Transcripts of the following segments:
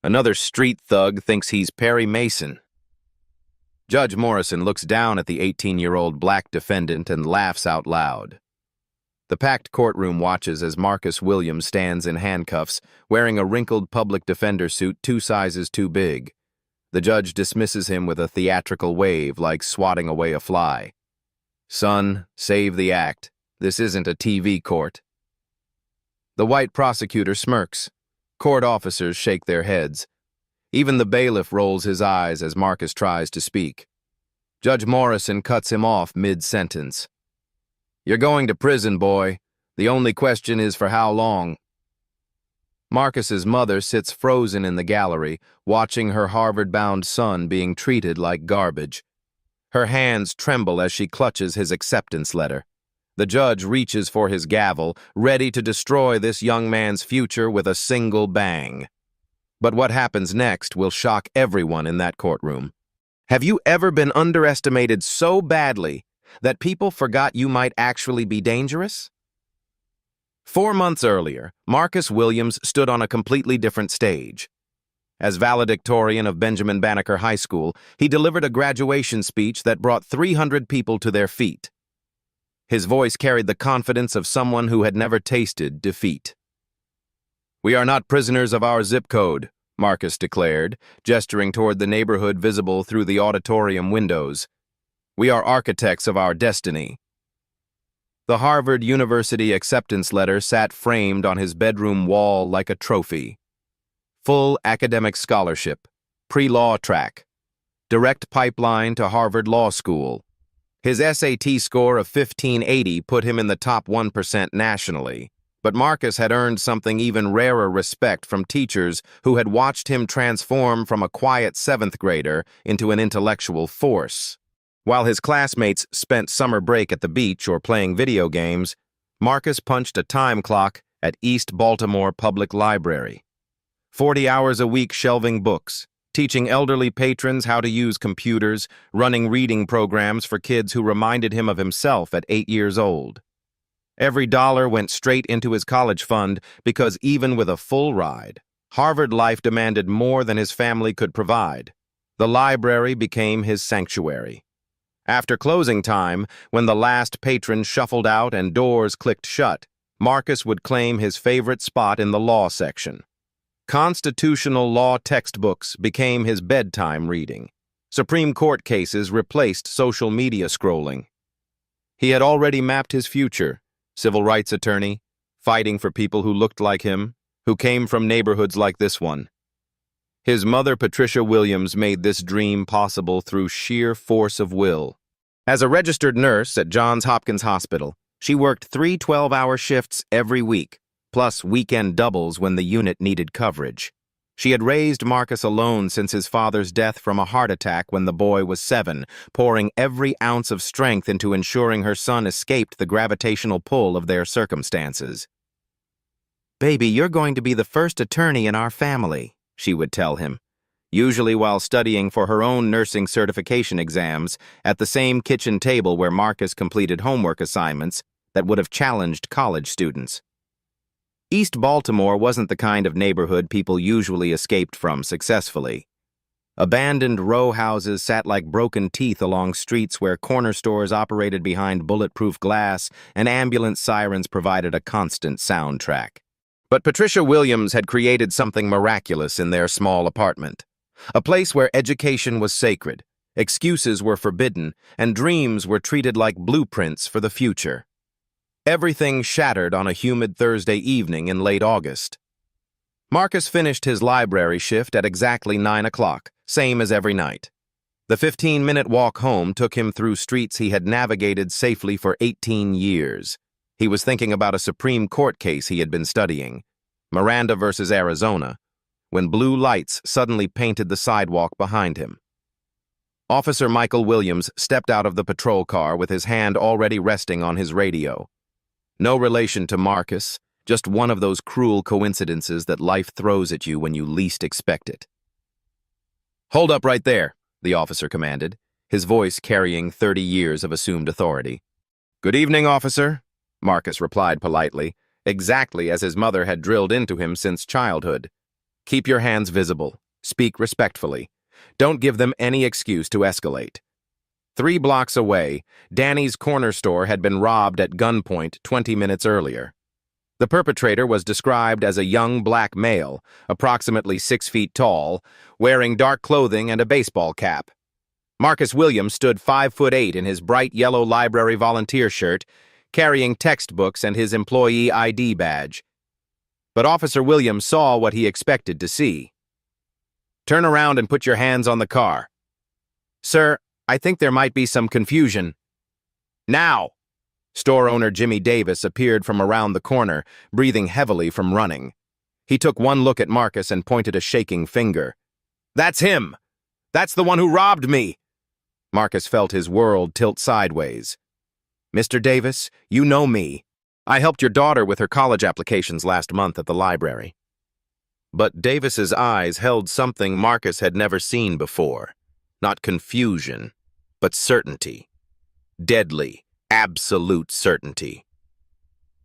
Another street thug thinks he's Perry Mason. Judge Morrison looks down at the 18-year-old black defendant and laughs out loud. The packed courtroom watches as Marcus Williams stands in handcuffs, wearing a wrinkled public defender suit 2 sizes too big. The judge dismisses him with a theatrical wave, like swatting away a fly. "Son, save the act. This isn't a TV court." The white prosecutor smirks. Court officers shake their heads. Even the bailiff rolls his eyes as Marcus tries to speak. Judge Morrison cuts him off mid-sentence. "You're going to prison, boy. The only question is for how long." Marcus's mother sits frozen in the gallery, watching her Harvard-bound son being treated like garbage. Her hands tremble as she clutches his acceptance letter. The judge reaches for his gavel, ready to destroy this young man's future with a single bang. But what happens next will shock everyone in that courtroom. Have you ever been underestimated so badly that people forgot you might actually be dangerous? 4 months earlier, Marcus Williams stood on a completely different stage. As valedictorian of Benjamin Banneker High School, he delivered a graduation speech that brought 300 people to their feet. His voice carried the confidence of someone who had never tasted defeat. "We are not prisoners of our zip code," Marcus declared, gesturing toward the neighborhood visible through the auditorium windows. "We are architects of our destiny." The Harvard University acceptance letter sat framed on his bedroom wall like a trophy. Full academic scholarship, pre-law track, direct pipeline to Harvard Law School. His SAT score of 1580 put him in the top 1% nationally, but Marcus had earned something even rarer respect from teachers who had watched him transform from a quiet 7th grader into an intellectual force. While his classmates spent summer break at the beach or playing video games, Marcus punched a time clock at East Baltimore Public Library. 40 hours a week shelving books, teaching elderly patrons how to use computers, running reading programs for kids who reminded him of himself at 8 years old. Every dollar went straight into his college fund because even with a full ride, Harvard life demanded more than his family could provide. The library became his sanctuary. After closing time, when the last patron shuffled out and doors clicked shut, Marcus would claim his favorite spot in the law section. Constitutional law textbooks became his bedtime reading. Supreme Court cases replaced social media scrolling. He had already mapped his future: civil rights attorney, fighting for people who looked like him, who came from neighborhoods like this one. His mother, Patricia Williams, made this dream possible through sheer force of will. As a registered nurse at Johns Hopkins Hospital, she worked 3 12-hour shifts every week, plus weekend doubles when the unit needed coverage. She had raised Marcus alone since his father's death from a heart attack when the boy was 7, pouring every ounce of strength into ensuring her son escaped the gravitational pull of their circumstances. "Baby, you're going to be the first attorney in our family," she would tell him, usually while studying for her own nursing certification exams at the same kitchen table where Marcus completed homework assignments that would have challenged college students. East Baltimore wasn't the kind of neighborhood people usually escaped from successfully. Abandoned row houses sat like broken teeth along streets where corner stores operated behind bulletproof glass and ambulance sirens provided a constant soundtrack. But Patricia Williams had created something miraculous in their small apartment. A place where education was sacred, excuses were forbidden, and dreams were treated like blueprints for the future. Everything shattered on a humid Thursday evening in late August. Marcus finished his library shift at exactly 9 o'clock, same as every night. The 15-minute walk home took him through streets he had navigated safely for 18 years. He was thinking about a Supreme Court case he had been studying, Miranda versus Arizona, when blue lights suddenly painted the sidewalk behind him. Officer Michael Williams stepped out of the patrol car with his hand already resting on his radio. No relation to Marcus, just one of those cruel coincidences that life throws at you when you least expect it. "Hold up right there," the officer commanded, his voice carrying 30 years of assumed authority. "Good evening, officer," Marcus replied politely, exactly as his mother had drilled into him since childhood. Keep your hands visible. Speak respectfully. Don't give them any excuse to escalate. 3 blocks away, Danny's corner store had been robbed at gunpoint 20 minutes earlier. The perpetrator was described as a young black male, approximately 6 feet tall, wearing dark clothing and a baseball cap. Marcus Williams stood 5'8" in his bright yellow library volunteer shirt, carrying textbooks and his employee ID badge. But Officer Williams saw what he expected to see. "Turn around and put your hands on the car." "Sir, I think there might be some confusion." "Now!" Store owner Jimmy Davis appeared from around the corner, breathing heavily from running. He took one look at Marcus and pointed a shaking finger. "That's him! That's the one who robbed me!" Marcus felt his world tilt sideways. "Mr. Davis, you know me. I helped your daughter with her college applications last month at the library." But Davis's eyes held something Marcus had never seen before. Not confusion, but certainty. Deadly, absolute certainty.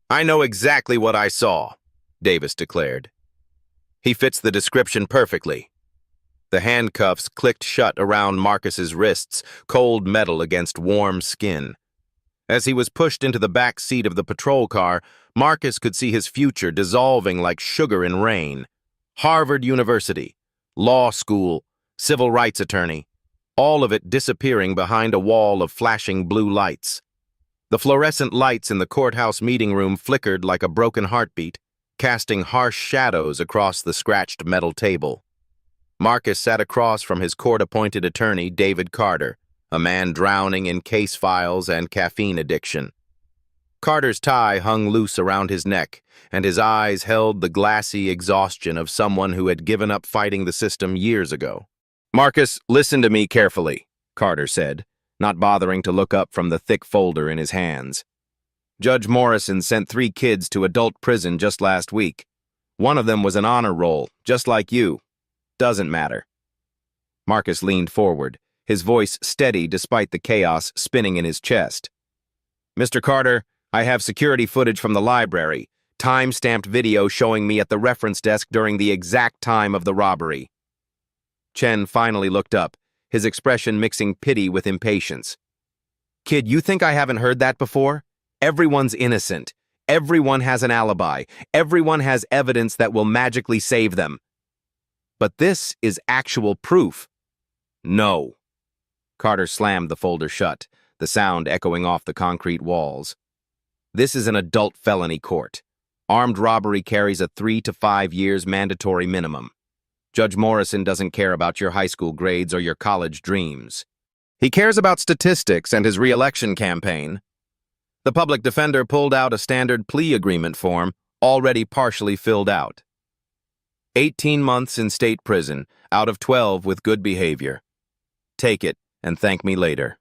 "I know exactly what I saw," Davis declared. "He fits the description perfectly." The handcuffs clicked shut around Marcus's wrists, cold metal against warm skin. As he was pushed into the back seat of the patrol car, Marcus could see his future dissolving like sugar in rain. Harvard University, law school, civil rights attorney, all of it disappearing behind a wall of flashing blue lights. The fluorescent lights in the courthouse meeting room flickered like a broken heartbeat, casting harsh shadows across the scratched metal table. Marcus sat across from his court-appointed attorney, David Carter, a man drowning in case files and caffeine addiction. Carter's tie hung loose around his neck, and his eyes held the glassy exhaustion of someone who had given up fighting the system years ago. "Marcus, listen to me carefully," Carter said, not bothering to look up from the thick folder in his hands. "Judge Morrison sent 3 kids to adult prison just last week. One of them was an honor roll, just like you. Doesn't matter." Marcus leaned forward, his voice steady despite the chaos spinning in his chest. "Mr. Carter, I have security footage from the library, time-stamped video showing me at the reference desk during the exact time of the robbery." Chen finally looked up, his expression mixing pity with impatience. "Kid, you think I haven't heard that before? Everyone's innocent. Everyone has an alibi. Everyone has evidence that will magically save them. But this is actual proof." "No." Carter slammed the folder shut, the sound echoing off the concrete walls. "This is an adult felony court. Armed robbery carries a 3 to 5 years mandatory minimum. Judge Morrison doesn't care about your high school grades or your college dreams. He cares about statistics and his re-election campaign." The public defender pulled out a standard plea agreement form, already partially filled out. 18 months in state prison, out of 12 with good behavior. Take it and thank me later.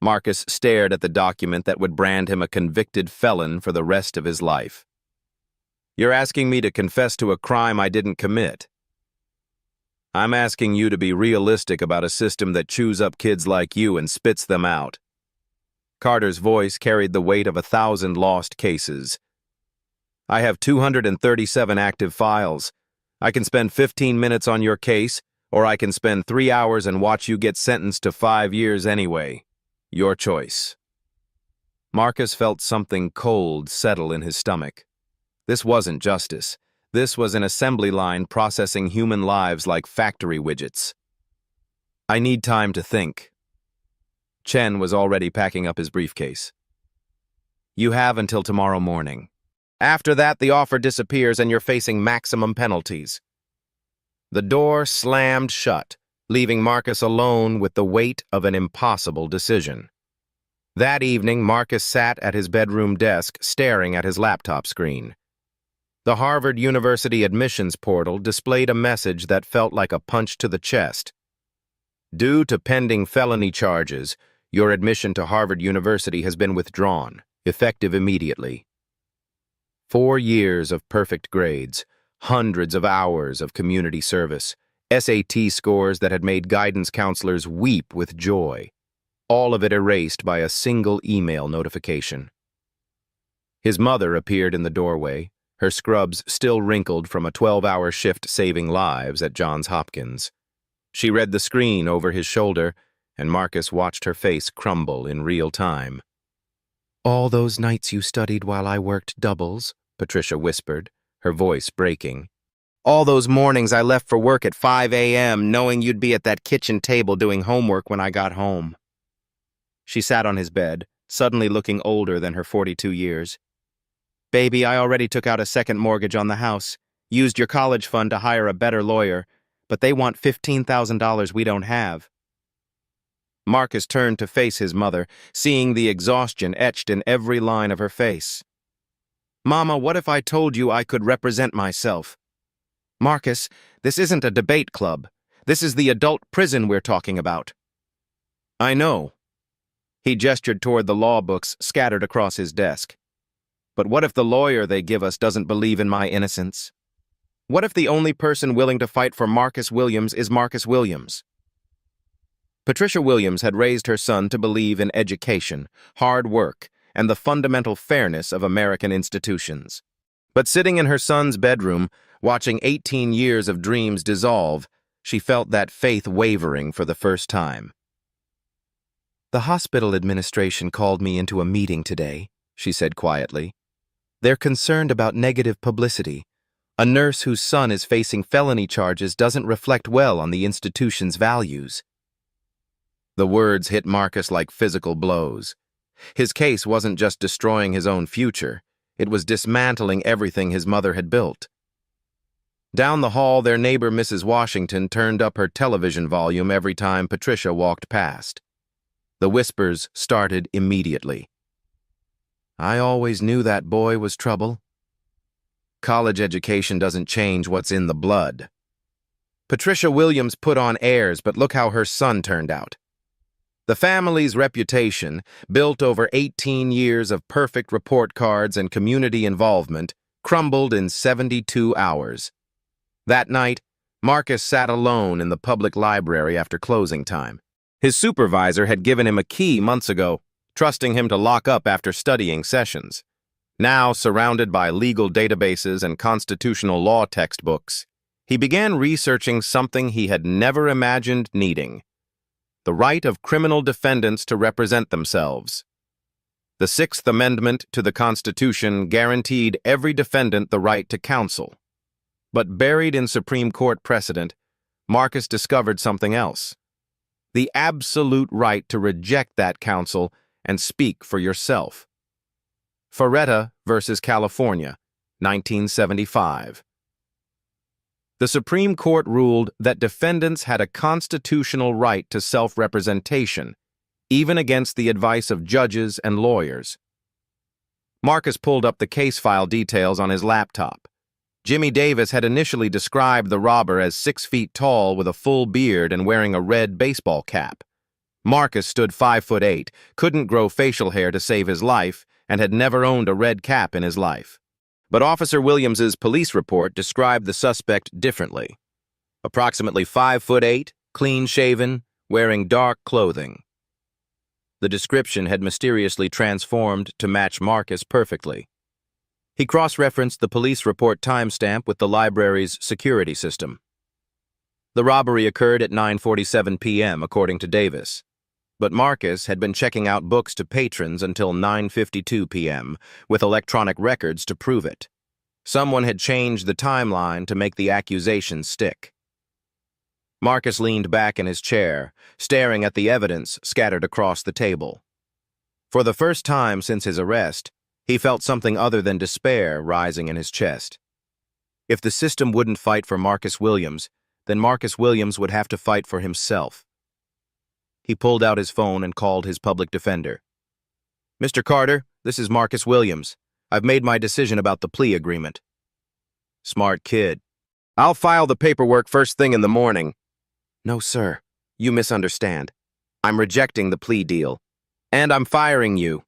Marcus stared at the document that would brand him a convicted felon for the rest of his life. "You're asking me to confess to a crime I didn't commit. I'm asking you to be realistic about a system that chews up kids like you and spits them out." Carter's voice carried the weight of 1,000 lost cases. "I have 237 active files. I can spend 15 minutes on your case, or I can spend 3 hours and watch you get sentenced to 5 years anyway. Your choice." Marcus felt something cold settle in his stomach. This wasn't justice. This was an assembly line processing human lives like factory widgets. "I need time to think." Chen was already packing up his briefcase. "You have until tomorrow morning. After that, the offer disappears and you're facing maximum penalties." The door slammed shut, leaving Marcus alone with the weight of an impossible decision. That evening, Marcus sat at his bedroom desk, staring at his laptop screen. The Harvard University admissions portal displayed a message that felt like a punch to the chest. "Due to pending felony charges, your admission to Harvard University has been withdrawn, effective immediately." 4 years of perfect grades, hundreds of hours of community service, SAT scores that had made guidance counselors weep with joy, all of it erased by a single email notification. His mother appeared in the doorway, her scrubs still wrinkled from a 12-hour shift saving lives at Johns Hopkins. She read the screen over his shoulder, and Marcus watched her face crumble in real time. "All those nights you studied while I worked doubles," Patricia whispered, her voice breaking. "All those mornings I left for work at 5 a.m. knowing you'd be at that kitchen table doing homework when I got home." She sat on his bed, suddenly looking older than her 42 years. "Baby, I already took out a second mortgage on the house, used your college fund to hire a better lawyer, but they want $15,000 we don't have." Marcus turned to face his mother, seeing the exhaustion etched in every line of her face. "Mama, what if I told you I could represent myself?" "Marcus, this isn't a debate club. This is the adult prison we're talking about." "I know." He gestured toward the law books scattered across his desk. "But what if the lawyer they give us doesn't believe in my innocence? What if the only person willing to fight for Marcus Williams is Marcus Williams?" Patricia Williams had raised her son to believe in education, hard work, and the fundamental fairness of American institutions. But sitting in her son's bedroom, watching 18 years of dreams dissolve, she felt that faith wavering for the first time. "The hospital administration called me into a meeting today," she said quietly. "They're concerned about negative publicity. A nurse whose son is facing felony charges doesn't reflect well on the institution's values." The words hit Marcus like physical blows. His case wasn't just destroying his own future, it was dismantling everything his mother had built. Down the hall, their neighbor Mrs. Washington turned up her television volume every time Patricia walked past. The whispers started immediately. "I always knew that boy was trouble. College education doesn't change what's in the blood." Patricia Williams put on airs, but look how her son turned out. The family's reputation, built over 18 years of perfect report cards and community involvement, crumbled in 72 hours. That night, Marcus sat alone in the public library after closing time. His supervisor had given him a key months ago, trusting him to lock up after studying sessions. Now, surrounded by legal databases and constitutional law textbooks, he began researching something he had never imagined needing: the right of criminal defendants to represent themselves. The Sixth Amendment to the Constitution guaranteed every defendant the right to counsel. But buried in Supreme Court precedent, Marcus discovered something else: the absolute right to reject that counsel and speak for yourself. Ferretta versus California, 1975. The Supreme Court ruled that defendants had a constitutional right to self-representation, even against the advice of judges and lawyers. Marcus pulled up the case file details on his laptop. Jimmy Davis had initially described the robber as 6 feet tall with a full beard and wearing a red baseball cap. Marcus stood 5'8", couldn't grow facial hair to save his life, and had never owned a red cap in his life. But Officer Williams's police report described the suspect differently. Approximately 5'8", clean-shaven, wearing dark clothing. The description had mysteriously transformed to match Marcus perfectly. He cross-referenced the police report timestamp with the library's security system. The robbery occurred at 9:47 p.m., according to Davis. But Marcus had been checking out books to patrons until 9:52 p.m., with electronic records to prove it. Someone had changed the timeline to make the accusation stick. Marcus leaned back in his chair, staring at the evidence scattered across the table. For the first time since his arrest, he felt something other than despair rising in his chest. If the system wouldn't fight for Marcus Williams, then Marcus Williams would have to fight for himself. He pulled out his phone and called his public defender. "Mr. Carter, this is Marcus Williams. I've made my decision about the plea agreement." "Smart kid. I'll file the paperwork first thing in the morning." "No, sir. You misunderstand. I'm rejecting the plea deal. And I'm firing you."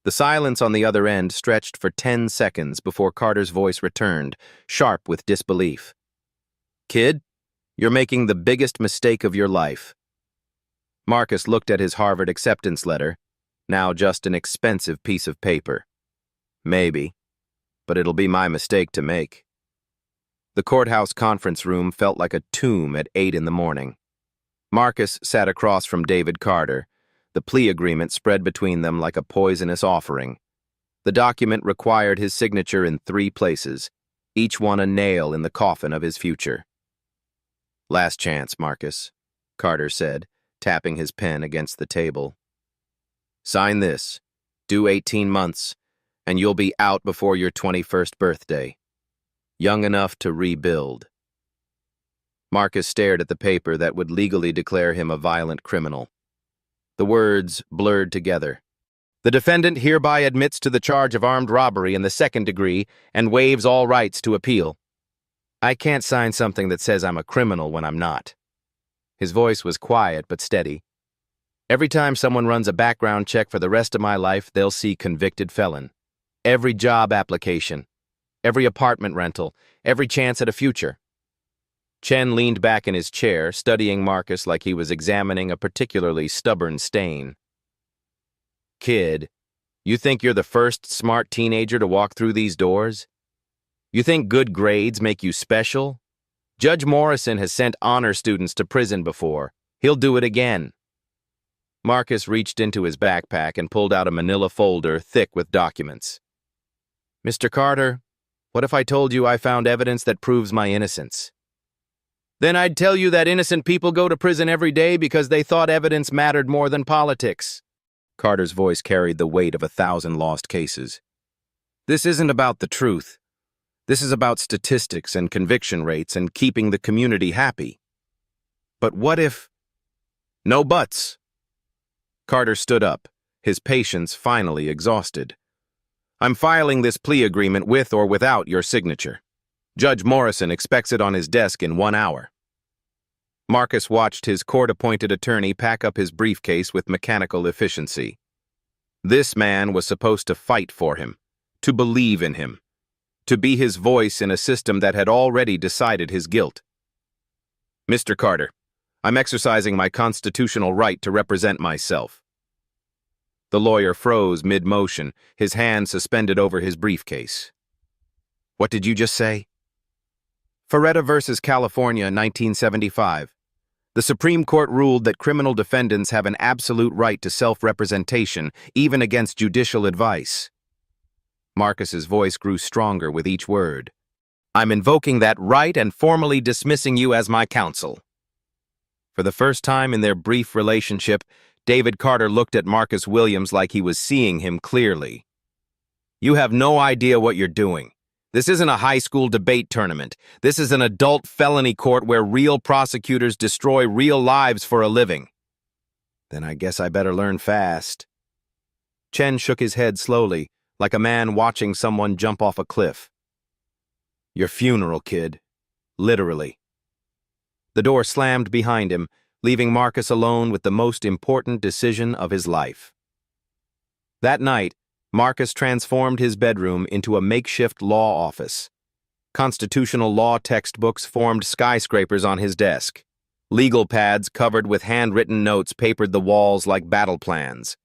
The silence on the other end stretched for 10 seconds before Carter's voice returned, sharp with disbelief. "Kid, you're making the biggest mistake of your life." Marcus looked at his Harvard acceptance letter, now just an expensive piece of paper. Maybe. but it'll be my mistake to make. The courthouse conference room felt like a tomb at 8 in the morning. Marcus sat across from David Carter, the plea agreement spread between them like a poisonous offering. The document required his signature in 3 places, each one a nail in the coffin of his future. "Last chance, Marcus," Carter said, tapping his pen against the table. "Sign this, do 18 months, and you'll be out before your 21st birthday. Young enough to rebuild." Marcus stared at the paper that would legally declare him a violent criminal. The words blurred together. "The defendant hereby admits to the charge of armed robbery in the 2nd degree and waives all rights to appeal." I can't sign something that says I'm a criminal when I'm not. His voice was quiet but steady. Every time someone runs a background check for the rest of my life, they'll see convicted felon. Every job application, every apartment rental, every chance at a future. Chen leaned back in his chair, studying Marcus like he was examining a particularly stubborn stain. "Kid, you think you're the first smart teenager to walk through these doors? You think good grades make you special? Judge Morrison has sent honor students to prison before. He'll do it again." Marcus reached into his backpack and pulled out a manila folder thick with documents. "Mr. Carter, what if I told you I found evidence that proves my innocence?" "Then I'd tell you that innocent people go to prison every day because they thought evidence mattered more than politics." Carter's voice carried the weight of 1,000 lost cases. "This isn't about the truth. This is about statistics and conviction rates and keeping the community happy. But what if—" "No buts." Carter stood up, his patience finally exhausted. "I'm filing this plea agreement with or without your signature. Judge Morrison expects it on his desk in 1 hour." Marcus watched his court-appointed attorney pack up his briefcase with mechanical efficiency. This man was supposed to fight for him, to believe in him, to be his voice in a system that had already decided his guilt. "Mr. Carter, I'm exercising my constitutional right to represent myself." The lawyer froze mid-motion, his hand suspended over his briefcase. "What did you just say?" "Ferretta versus California, 1975. The Supreme Court ruled that criminal defendants have an absolute right to self-representation, even against judicial advice." Marcus's voice grew stronger with each word. "I'm invoking that right and formally dismissing you as my counsel." For the first time in their brief relationship, David Carter looked at Marcus Williams like he was seeing him clearly. "You have no idea what you're doing. This isn't a high school debate tournament. This is an adult felony court where real prosecutors destroy real lives for a living." "Then I guess I better learn fast." Chen shook his head slowly, like a man watching someone jump off a cliff. "Your funeral, kid. Literally." The door slammed behind him, leaving Marcus alone with the most important decision of his life. That night, Marcus transformed his bedroom into a makeshift law office. Constitutional law textbooks formed skyscrapers on his desk. Legal pads covered with handwritten notes papered the walls like battle plans.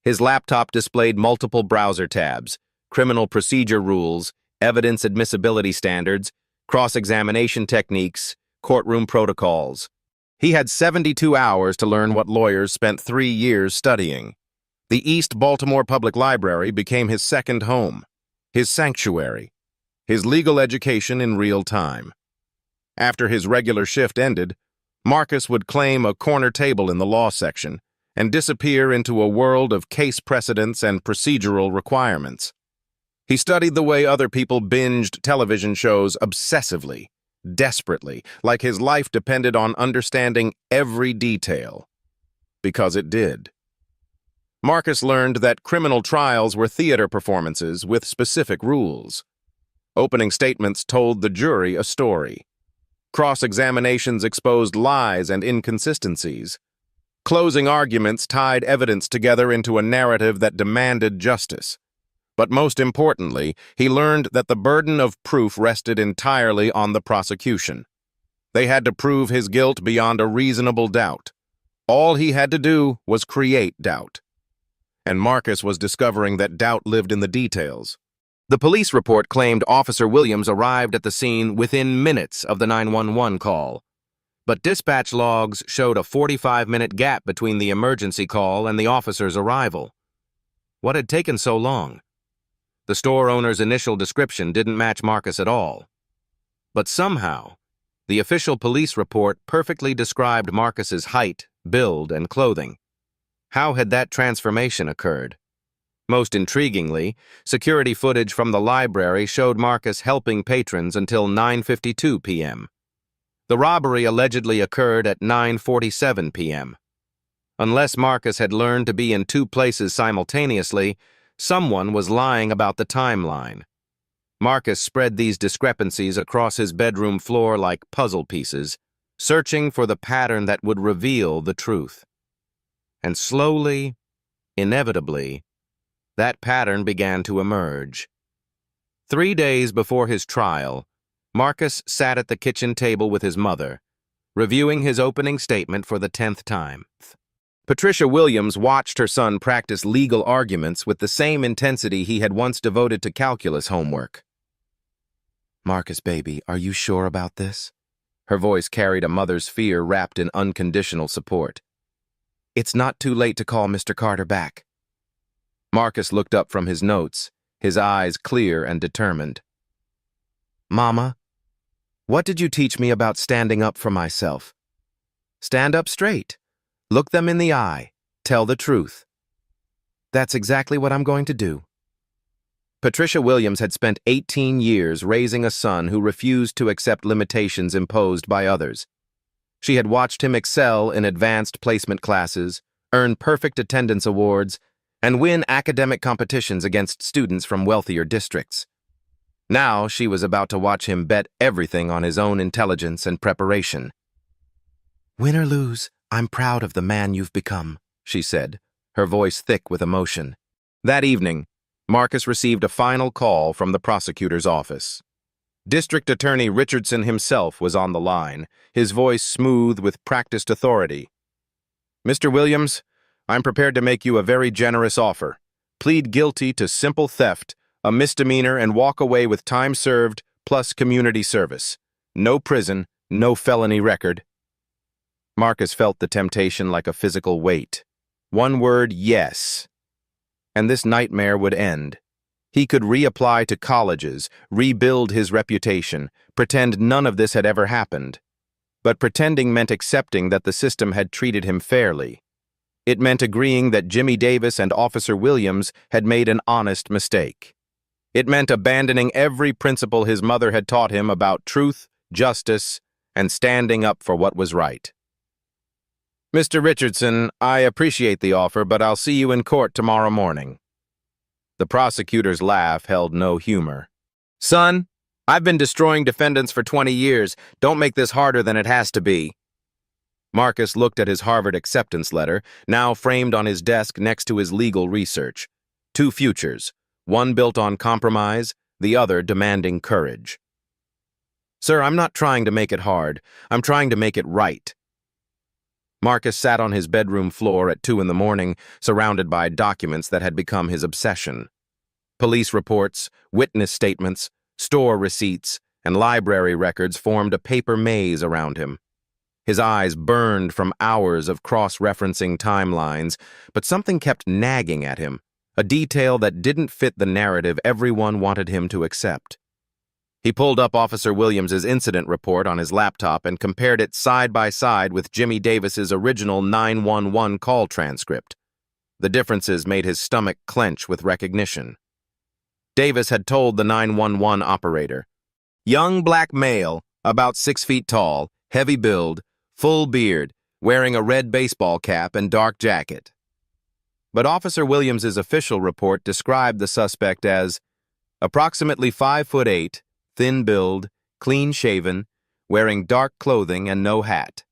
His laptop displayed multiple browser tabs, criminal procedure rules, evidence admissibility standards, cross-examination techniques, courtroom protocols. He had 72 hours to learn what lawyers spent 3 years studying. The East Baltimore Public Library became his second home, his sanctuary, his legal education in real time. After his regular shift ended, Marcus would claim a corner table in the law section and disappear into a world of case precedents and procedural requirements. He studied the way other people binged television shows obsessively, desperately, like his life depended on understanding every detail. Because it did. Marcus learned that criminal trials were theater performances with specific rules. Opening statements told the jury a story. Cross-examinations exposed lies and inconsistencies. Closing arguments tied evidence together into a narrative that demanded justice. But most importantly, he learned that the burden of proof rested entirely on the prosecution. They had to prove his guilt beyond a reasonable doubt. All he had to do was create doubt. And Marcus was discovering that doubt lived in the details. The police report claimed Officer Williams arrived at the scene within minutes of the 911 call, but dispatch logs showed a 45-minute gap between the emergency call and the officer's arrival. What had taken so long? The store owner's initial description didn't match Marcus at all. But somehow, the official police report perfectly described Marcus's height, build, and clothing. How had that transformation occurred? Most intriguingly, security footage from the library showed Marcus helping patrons until 9:52 p.m. The robbery allegedly occurred at 9:47 p.m. Unless Marcus had learned to be in two places simultaneously, someone was lying about the timeline. Marcus spread these discrepancies across his bedroom floor like puzzle pieces, searching for the pattern that would reveal the truth. And slowly, inevitably, that pattern began to emerge. 3 days before his trial, Marcus sat at the kitchen table with his mother, reviewing his opening statement for the 10th time. Patricia Williams watched her son practice legal arguments with the same intensity he had once devoted to calculus homework. "Marcus, baby, are you sure about this?" Her voice carried a mother's fear wrapped in unconditional support. "It's not too late to call Mr. Carter back." Marcus looked up from his notes, his eyes clear and determined. "Mama, what did you teach me about standing up for myself? Stand up straight. Look them in the eye. Tell the truth." "That's exactly what I'm going to do." Patricia Williams had spent 18 years raising a son who refused to accept limitations imposed by others. She had watched him excel in advanced placement classes, earn perfect attendance awards, and win academic competitions against students from wealthier districts. Now she was about to watch him bet everything on his own intelligence and preparation. "Win or lose, I'm proud of the man you've become," she said, her voice thick with emotion. That evening, Marcus received a final call from the prosecutor's office. District Attorney Richardson himself was on the line, his voice smooth with practiced authority. "Mr. Williams, I'm prepared to make you a very generous offer. Plead guilty to simple theft, a misdemeanor, and walk away with time served plus community service. No prison, no felony record." Marcus felt the temptation like a physical weight. One word, yes. And this nightmare would end. He could reapply to colleges, rebuild his reputation, pretend none of this had ever happened. But pretending meant accepting that the system had treated him fairly. It meant agreeing that Jimmy Davis and Officer Williams had made an honest mistake. It meant abandoning every principle his mother had taught him about truth, justice, and standing up for what was right. "Mr. Richardson, I appreciate the offer, but I'll see you in court tomorrow morning." The prosecutor's laugh held no humor. "Son, I've been destroying defendants for 20 years. Don't make this harder than it has to be." Marcus looked at his Harvard acceptance letter, now framed on his desk next to his legal research. Two futures, one built on compromise, the other demanding courage. "Sir, I'm not trying to make it hard. I'm trying to make it right." Marcus sat on his bedroom floor at 2 a.m, surrounded by documents that had become his obsession. Police reports, witness statements, store receipts, and library records formed a paper maze around him. His eyes burned from hours of cross-referencing timelines, but something kept nagging at him, a detail that didn't fit the narrative everyone wanted him to accept. He pulled up Officer Williams's incident report on his laptop and compared it side by side with Jimmy Davis's original 911 call transcript. The differences made his stomach clench with recognition. Davis had told the 911 operator, "Young black male, about 6 feet tall, heavy build, full beard, wearing a red baseball cap and dark jacket." But Officer Williams's official report described the suspect as approximately 5'8", thin build, clean-shaven, wearing dark clothing and no hat.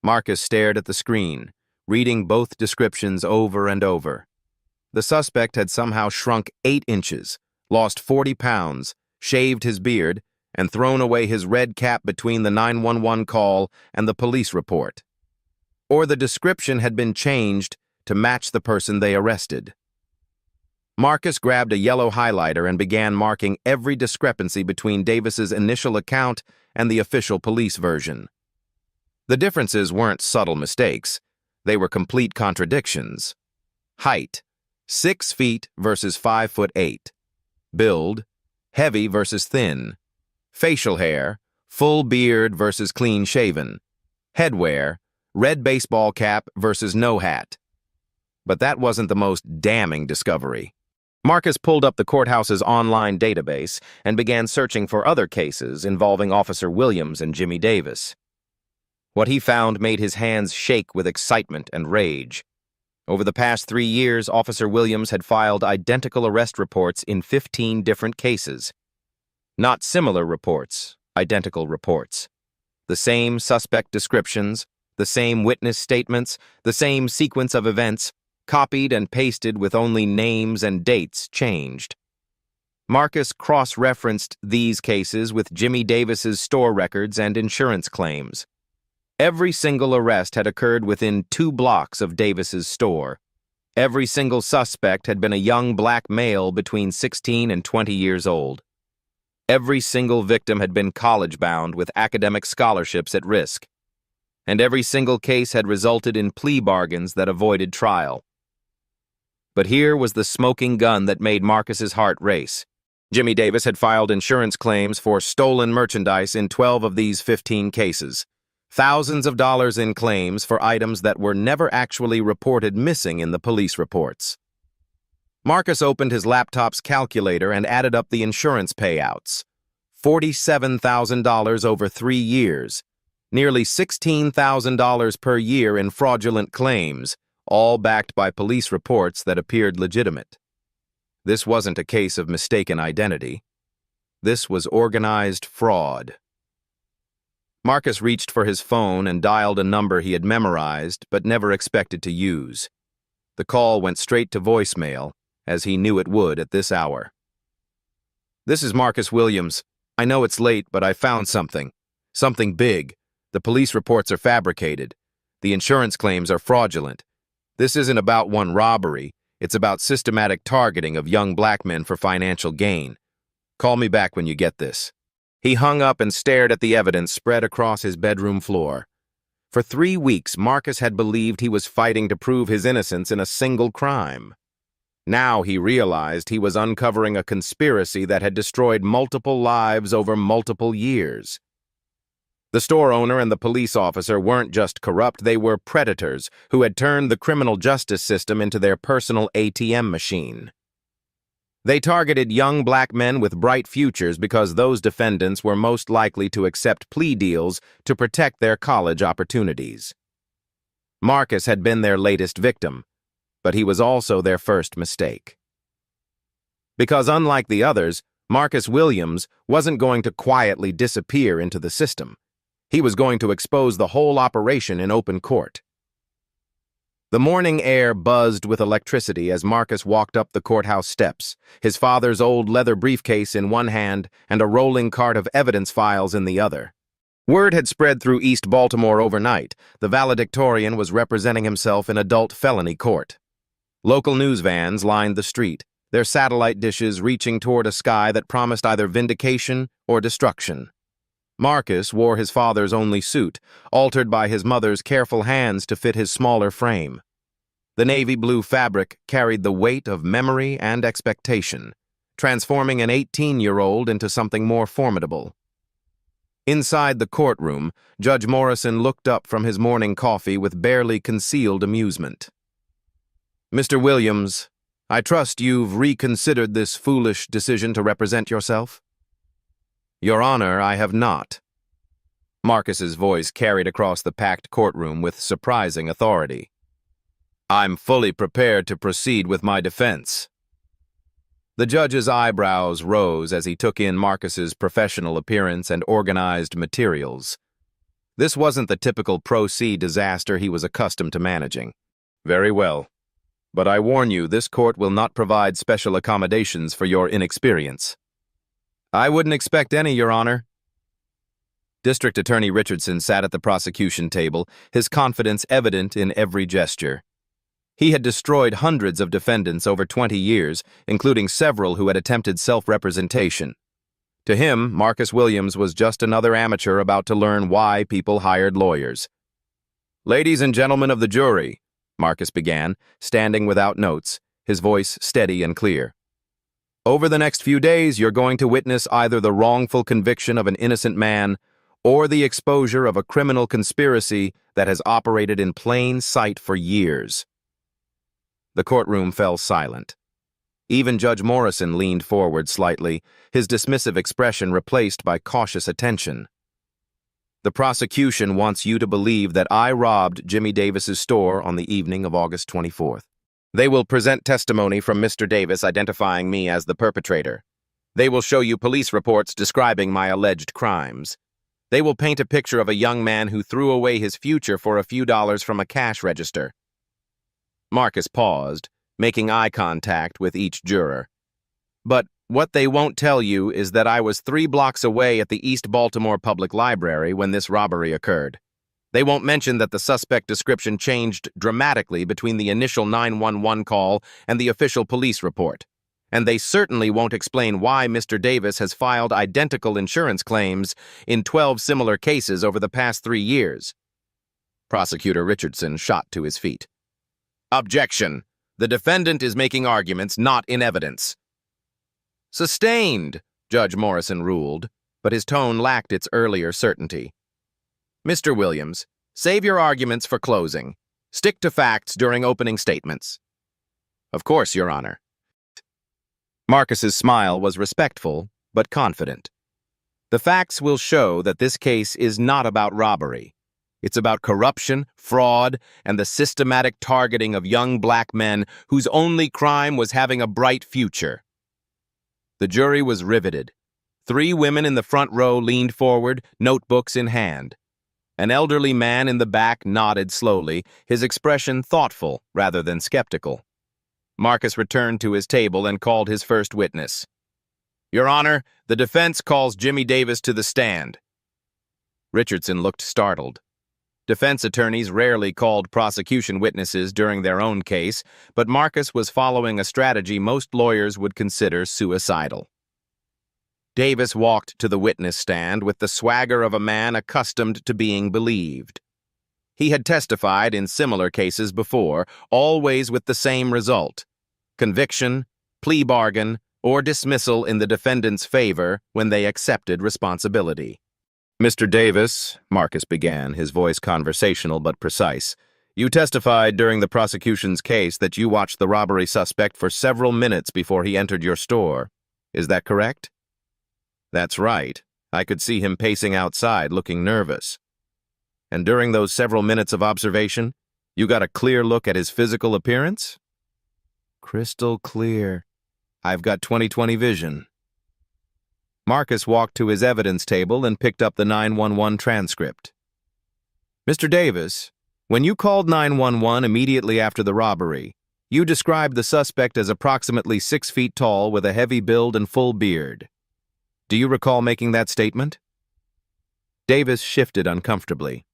Marcus stared at the screen, reading both descriptions over and over. The suspect had somehow shrunk 8 inches, lost 40 pounds, shaved his beard, and thrown away his red cap between the 911 call and the police report. Or the description had been changed to match the person they arrested. Marcus grabbed a yellow highlighter and began marking every discrepancy between Davis's initial account and the official police version. The differences weren't subtle mistakes. They were complete contradictions. Height, 6 feet versus 5'8". Build, heavy versus thin. Facial hair, full beard versus clean-shaven. Headwear, red baseball cap versus no hat. But that wasn't the most damning discovery. Marcus pulled up the courthouse's online database and began searching for other cases involving Officer Williams and Jimmy Davis. What he found made his hands shake with excitement and rage. Over the past 3 years, Officer Williams had filed identical arrest reports in 15 different cases. Not similar reports, identical reports. The same suspect descriptions, the same witness statements, the same sequence of events, copied and pasted with only names and dates changed. Marcus cross-referenced these cases with Jimmy Davis's store records and insurance claims. Every single arrest had occurred within 2 blocks of Davis's store. Every single suspect had been a young black male between 16 and 20 years old. Every single victim had been college-bound with academic scholarships at risk. And every single case had resulted in plea bargains that avoided trial. But here was the smoking gun that made Marcus's heart race. Jimmy Davis had filed insurance claims for stolen merchandise in 12 of these 15 cases. Thousands of dollars in claims for items that were never actually reported missing in the police reports. Marcus opened his laptop's calculator and added up the insurance payouts. $47,000 over 3 years. Nearly $16,000 per year in fraudulent claims, all backed by police reports that appeared legitimate. This wasn't a case of mistaken identity. This was organized fraud. Marcus reached for his phone and dialed a number he had memorized but never expected to use. The call went straight to voicemail, as he knew it would at this hour. "This is Marcus Williams. I know it's late, but I found something. Something big. The police reports are fabricated. The insurance claims are fraudulent. This isn't about one robbery. It's about systematic targeting of young black men for financial gain. Call me back when you get this." He hung up and stared at the evidence spread across his bedroom floor. For 3 weeks, Marcus had believed he was fighting to prove his innocence in a single crime. Now he realized he was uncovering a conspiracy that had destroyed multiple lives over multiple years. The store owner and the police officer weren't just corrupt, they were predators who had turned the criminal justice system into their personal ATM machine. They targeted young black men with bright futures because those defendants were most likely to accept plea deals to protect their college opportunities. Marcus had been their latest victim, but he was also their first mistake. Because unlike the others, Marcus Williams wasn't going to quietly disappear into the system. He was going to expose the whole operation in open court. The morning air buzzed with electricity as Marcus walked up the courthouse steps, his father's old leather briefcase in one hand and a rolling cart of evidence files in the other. Word had spread through East Baltimore overnight. The valedictorian was representing himself in adult felony court. Local news vans lined the street, their satellite dishes reaching toward a sky that promised either vindication or destruction. Marcus wore his father's only suit, altered by his mother's careful hands to fit his smaller frame. The navy blue fabric carried the weight of memory and expectation, transforming an 18-year-old into something more formidable. Inside the courtroom, Judge Morrison looked up from his morning coffee with barely concealed amusement. "Mr. Williams, I trust you've reconsidered this foolish decision to represent yourself?" "Your Honor, I have not." Marcus's voice carried across the packed courtroom with surprising authority. "I'm fully prepared to proceed with my defense." The judge's eyebrows rose as he took in Marcus's professional appearance and organized materials. This wasn't the typical pro-se disaster he was accustomed to managing. "Very well. But I warn you, this court will not provide special accommodations for your inexperience." "I wouldn't expect any, Your Honor." District Attorney Richardson sat at the prosecution table, his confidence evident in every gesture. He had destroyed hundreds of defendants over 20 years, including several who had attempted self-representation. To him, Marcus Williams was just another amateur about to learn why people hired lawyers. "Ladies and gentlemen of the jury," Marcus began, standing without notes, his voice steady and clear. "Over the next few days, you're going to witness either the wrongful conviction of an innocent man or the exposure of a criminal conspiracy that has operated in plain sight for years." The courtroom fell silent. Even Judge Morrison leaned forward slightly, his dismissive expression replaced by cautious attention. "The prosecution wants you to believe that I robbed Jimmy Davis's store on the evening of August 24th. They will present testimony from Mr. Davis identifying me as the perpetrator. They will show you police reports describing my alleged crimes. They will paint a picture of a young man who threw away his future for a few dollars from a cash register." Marcus paused, making eye contact with each juror. "But what they won't tell you is that I was 3 blocks away at the East Baltimore Public Library when this robbery occurred. They won't mention that the suspect description changed dramatically between the initial 911 call and the official police report. And they certainly won't explain why Mr. Davis has filed identical insurance claims in 12 similar cases over the past 3 years. Prosecutor Richardson shot to his feet. "Objection. The defendant is making arguments not in evidence." "Sustained," Judge Morrison ruled, but his tone lacked its earlier certainty. "Mr. Williams, save your arguments for closing. Stick to facts during opening statements." "Of course, Your Honor." Marcus's smile was respectful, but confident. "The facts will show that this case is not about robbery. It's about corruption, fraud, and the systematic targeting of young black men whose only crime was having a bright future." The jury was riveted. 3 women in the front row leaned forward, notebooks in hand. An elderly man in the back nodded slowly, his expression thoughtful rather than skeptical. Marcus returned to his table and called his first witness. "Your Honor, the defense calls Jimmy Davis to the stand." Richardson looked startled. Defense attorneys rarely called prosecution witnesses during their own case, but Marcus was following a strategy most lawyers would consider suicidal. Davis walked to the witness stand with the swagger of a man accustomed to being believed. He had testified in similar cases before, always with the same result: conviction, plea bargain, or dismissal in the defendant's favor when they accepted responsibility. "Mr. Davis," Marcus began, his voice conversational but precise, "you testified during the prosecution's case that you watched the robbery suspect for several minutes before he entered your store. Is that correct?" "That's right. I could see him pacing outside, looking nervous." "And during those several minutes of observation, you got a clear look at his physical appearance?" "Crystal clear. I've got 20/20 vision." Marcus walked to his evidence table and picked up the 911 transcript. "Mr. Davis, when you called 911 immediately after the robbery, you described the suspect as approximately 6 feet tall with a heavy build and full beard. Do you recall making that statement?" Davis shifted uncomfortably.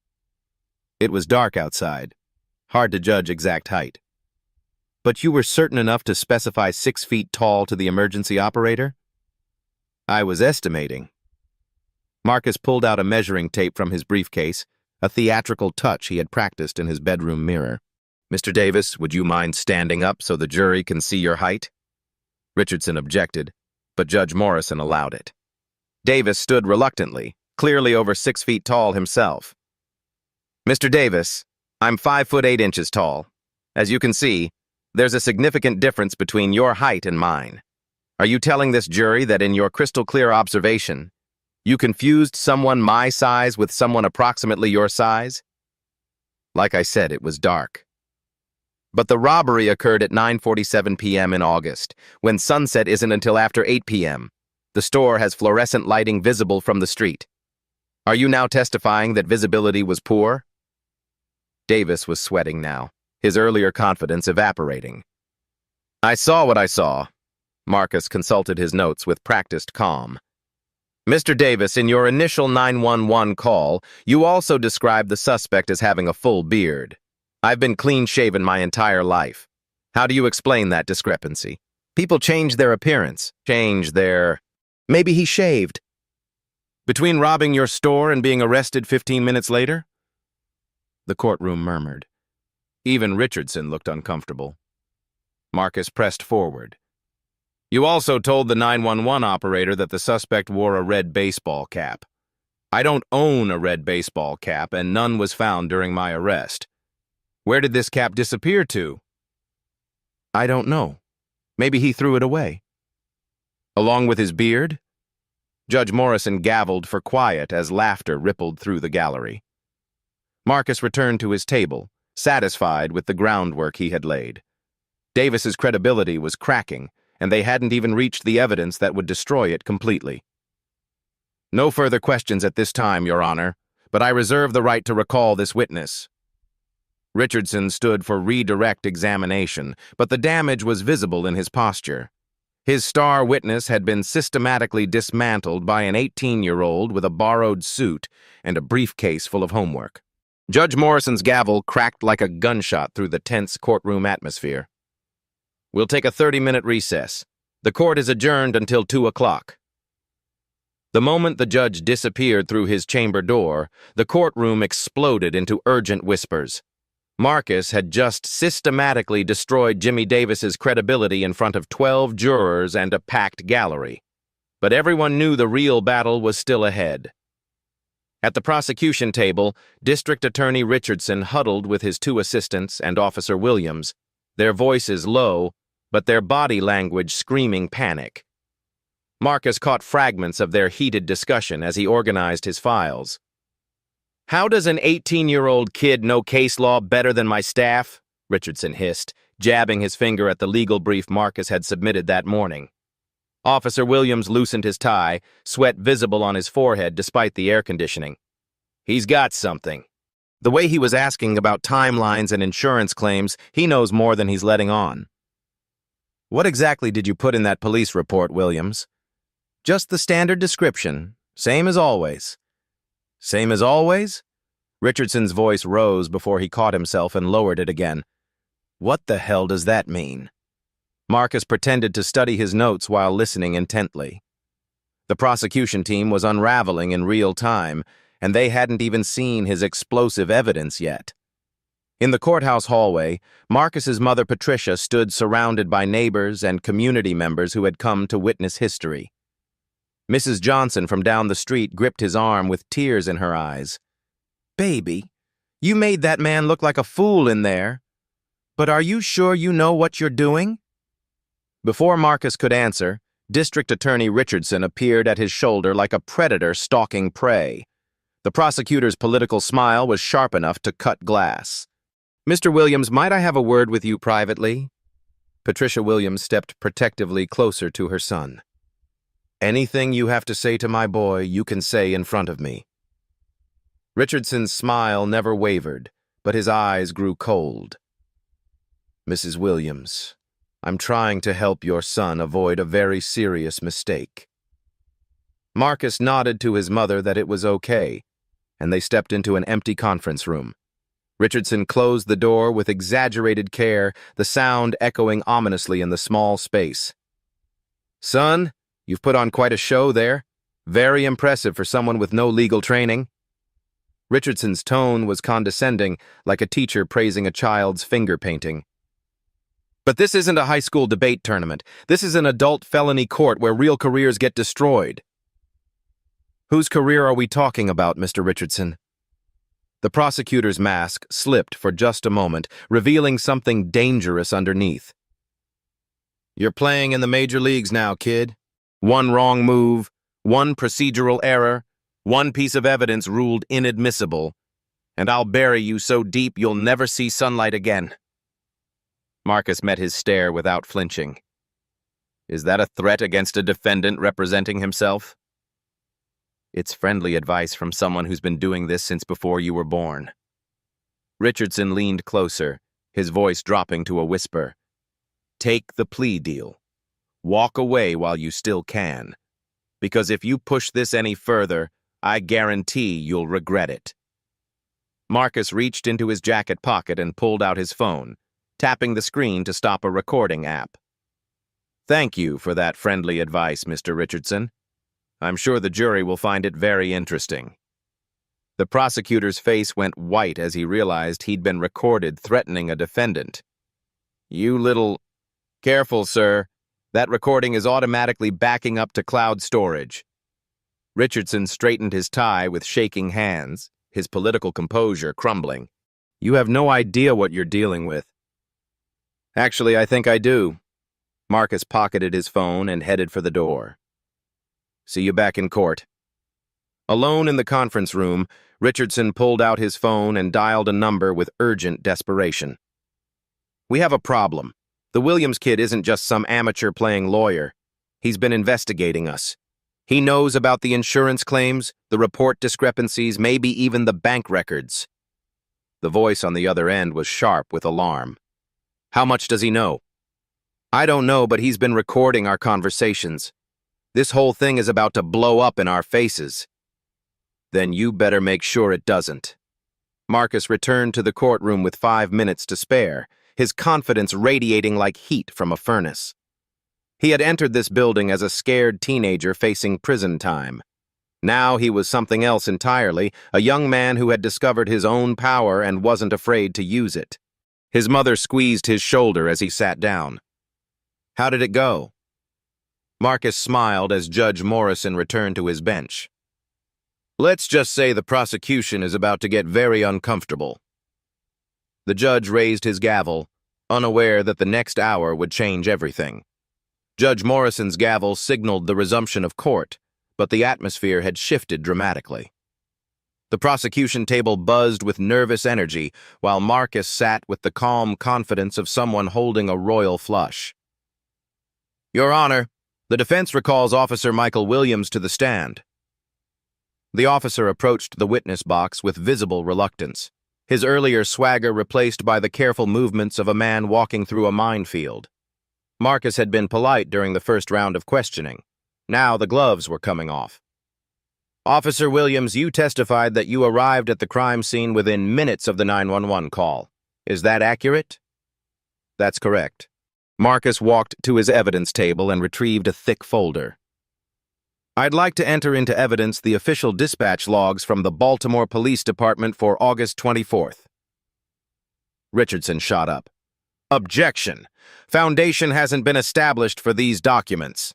It was dark outside, hard to judge exact height. "But you were certain enough to specify 6 feet tall to the emergency operator?" "I was estimating." Marcus pulled out a measuring tape from his briefcase, a theatrical touch he had practiced in his bedroom mirror. "Mr. Davis, would you mind standing up so the jury can see your height?" Richardson objected, but Judge Morrison allowed it. Davis stood reluctantly, clearly over 6 feet tall himself. "Mr. Davis, I'm 5'8" tall. As you can see, there's a significant difference between your height and mine. Are you telling this jury that in your crystal clear observation, you confused someone my size with someone approximately your size?" Like I said, it was dark. But the robbery occurred at 9:47 p.m. in August, when sunset isn't until after 8 p.m. The store has fluorescent lighting visible from the street. Are you now testifying that visibility was poor? Davis was sweating now, his earlier confidence evaporating. "I saw what I saw." Marcus consulted his notes with practiced calm. "Mr. Davis, in your initial 911 call, you also described the suspect as having a full beard. I've been clean-shaven my entire life. How do you explain that discrepancy? People change their appearance, Maybe he shaved. Between robbing your store and being arrested 15 minutes later? The courtroom murmured. Even Richardson looked uncomfortable. Marcus pressed forward. You also told the 911 operator that the suspect wore a red baseball cap. I don't own a red baseball cap, and none was found during my arrest. Where did this cap disappear to? I don't know. Maybe he threw it away. Along with his beard? Judge Morrison gavelled for quiet as laughter rippled through the gallery. Marcus returned to his table, satisfied with the groundwork he had laid. Davis's credibility was cracking, and they hadn't even reached the evidence that would destroy it completely. No further questions at this time, Your Honor, but I reserve the right to recall this witness. Richardson stood for redirect examination, but the damage was visible in his posture. His star witness had been systematically dismantled by an 18-year-old with a borrowed suit and a briefcase full of homework. Judge Morrison's gavel cracked like a gunshot through the tense courtroom atmosphere. We'll take a 30-minute recess. The court is adjourned until 2 o'clock. The moment the judge disappeared through his chamber door, the courtroom exploded into urgent whispers. Marcus had just systematically destroyed Jimmy Davis's credibility in front of 12 jurors and a packed gallery. But everyone knew the real battle was still ahead. At the prosecution table, District Attorney Richardson huddled with his 2 assistants and Officer Williams, their voices low, but their body language screaming panic. Marcus caught fragments of their heated discussion as he organized his files. How does an 18-year-old kid know case law better than my staff? Richardson hissed, jabbing his finger at the legal brief Marcus had submitted that morning. Officer Williams loosened his tie, sweat visible on his forehead despite the air conditioning. He's got something. The way he was asking about timelines and insurance claims, he knows more than he's letting on. What exactly did you put in that police report, Williams? Just the standard description, same as always. Same as always? Richardson's voice rose before he caught himself and lowered it again. What the hell does that mean? Marcus pretended to study his notes while listening intently. The prosecution team was unraveling in real time, and they hadn't even seen his explosive evidence yet. In the courthouse hallway, Marcus's mother Patricia stood surrounded by neighbors and community members who had come to witness history. Mrs. Johnson from down the street gripped his arm with tears in her eyes. Baby, you made that man look like a fool in there. But are you sure you know what you're doing? Before Marcus could answer, District Attorney Richardson appeared at his shoulder like a predator stalking prey. The prosecutor's political smile was sharp enough to cut glass. Mr. Williams, might I have a word with you privately? Patricia Williams stepped protectively closer to her son. Anything you have to say to my boy, you can say in front of me. Richardson's smile never wavered, but his eyes grew cold. Mrs. Williams, I'm trying to help your son avoid a very serious mistake. Marcus nodded to his mother that it was okay, and they stepped into an empty conference room. Richardson closed the door with exaggerated care, the sound echoing ominously in the small space. Son, you've put on quite a show there. Very impressive for someone with no legal training. Richardson's tone was condescending, like a teacher praising a child's finger painting. But this isn't a high school debate tournament. This is an adult felony court where real careers get destroyed. Whose career are we talking about, Mr. Richardson? The prosecutor's mask slipped for just a moment, revealing something dangerous underneath. You're playing in the major leagues now, kid. One wrong move, one procedural error, one piece of evidence ruled inadmissible, and I'll bury you so deep you'll never see sunlight again. Marcus met his stare without flinching. Is that a threat against a defendant representing himself? It's friendly advice from someone who's been doing this since before you were born. Richardson leaned closer, his voice dropping to a whisper. Take the plea deal. Walk away while you still can. Because if you push this any further, I guarantee you'll regret it. Marcus reached into his jacket pocket and pulled out his phone, tapping the screen to stop a recording app. "Thank you for that friendly advice, Mr. Richardson. I'm sure the jury will find it very interesting." The prosecutor's face went white as he realized he'd been recorded threatening a defendant. "You little—" "Careful, sir. That recording is automatically backing up to cloud storage." Richardson straightened his tie with shaking hands, his political composure crumbling. "You have no idea what you're dealing with." "Actually, I think I do." Marcus pocketed his phone and headed for the door. "See you back in court." Alone in the conference room, Richardson pulled out his phone and dialed a number with urgent desperation. "We have a problem. The Williams kid isn't just some amateur playing lawyer. He's been investigating us. He knows about the insurance claims, the report discrepancies, maybe even the bank records." The voice on the other end was sharp with alarm. "How much does he know?" "I don't know, but he's been recording our conversations. This whole thing is about to blow up in our faces." "Then you better make sure it doesn't." Marcus returned to the courtroom with 5 minutes to spare, his confidence radiating like heat from a furnace. He had entered this building as a scared teenager facing prison time. Now he was something else entirely, a young man who had discovered his own power and wasn't afraid to use it. His mother squeezed his shoulder as he sat down. "How did it go?" Marcus smiled as Judge Morrison returned to his bench. "Let's just say the prosecution is about to get very uncomfortable." The judge raised his gavel, unaware that the next hour would change everything. Judge Morrison's gavel signaled the resumption of court, but the atmosphere had shifted dramatically. The prosecution table buzzed with nervous energy, while Marcus sat with the calm confidence of someone holding a royal flush. "Your Honor, the defense recalls Officer Michael Williams to the stand." The officer approached the witness box with visible reluctance, his earlier swagger replaced by the careful movements of a man walking through a minefield. Marcus had been polite during the first round of questioning. Now the gloves were coming off. "Officer Williams, you testified that you arrived at the crime scene within minutes of the 911 call. Is that accurate?" "That's correct." Marcus walked to his evidence table and retrieved a thick folder. "I'd like to enter into evidence the official dispatch logs from the Baltimore Police Department for August 24th. Richardson shot up. "Objection! Foundation hasn't been established for these documents."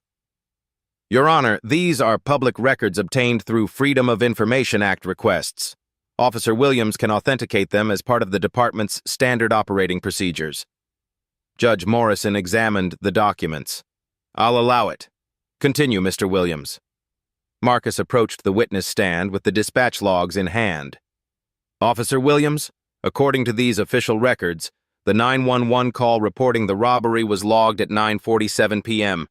"Your Honor, these are public records obtained through Freedom of Information Act requests. Officer Williams can authenticate them as part of the department's standard operating procedures." Judge Morrison examined the documents. "I'll allow it. Continue, Mr. Williams." Marcus approached the witness stand with the dispatch logs in hand. "Officer Williams, according to these official records, the 911 call reporting the robbery was logged at 9:47 p.m.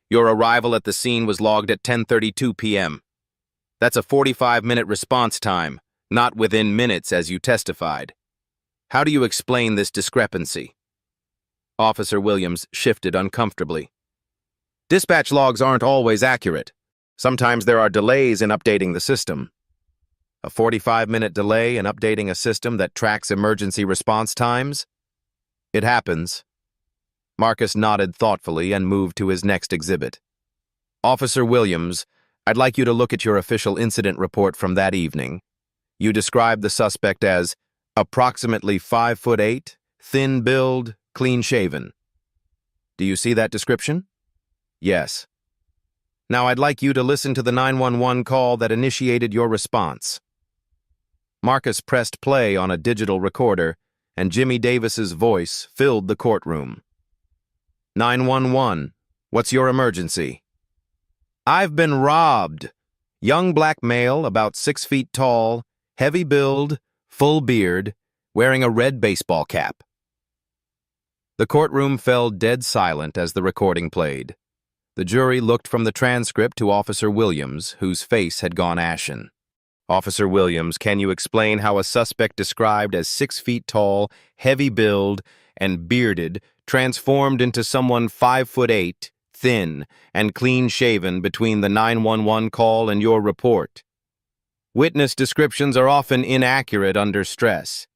Your arrival at the scene was logged at 10:32 p.m. That's a 45-minute response time, not within minutes as you testified. How do you explain this discrepancy?" Officer Williams shifted uncomfortably. "Dispatch logs aren't always accurate. Sometimes there are delays in updating the system." "A 45-minute delay in updating a system that tracks emergency response times?" "It happens." Marcus nodded thoughtfully and moved to his next exhibit. "Officer Williams, I'd like you to look at your official incident report from that evening. You described the suspect as approximately 5'8", thin build, clean-shaven. Do you see that description?" "Yes." "Now I'd like you to listen to the 911 call that initiated your response." Marcus pressed play on a digital recorder, and Jimmy Davis's voice filled the courtroom. 911, what's your emergency?" "I've been robbed. Young black male, about 6 feet tall, heavy build, full beard, wearing a red baseball cap." The courtroom fell dead silent as the recording played. The jury looked from the transcript to Officer Williams, whose face had gone ashen. "Officer Williams, can you explain how a suspect described as 6 feet tall, heavy build, and bearded transformed into someone 5'8", thin, and clean-shaven between the 911 call and your report?" Witness descriptions are often inaccurate under stress.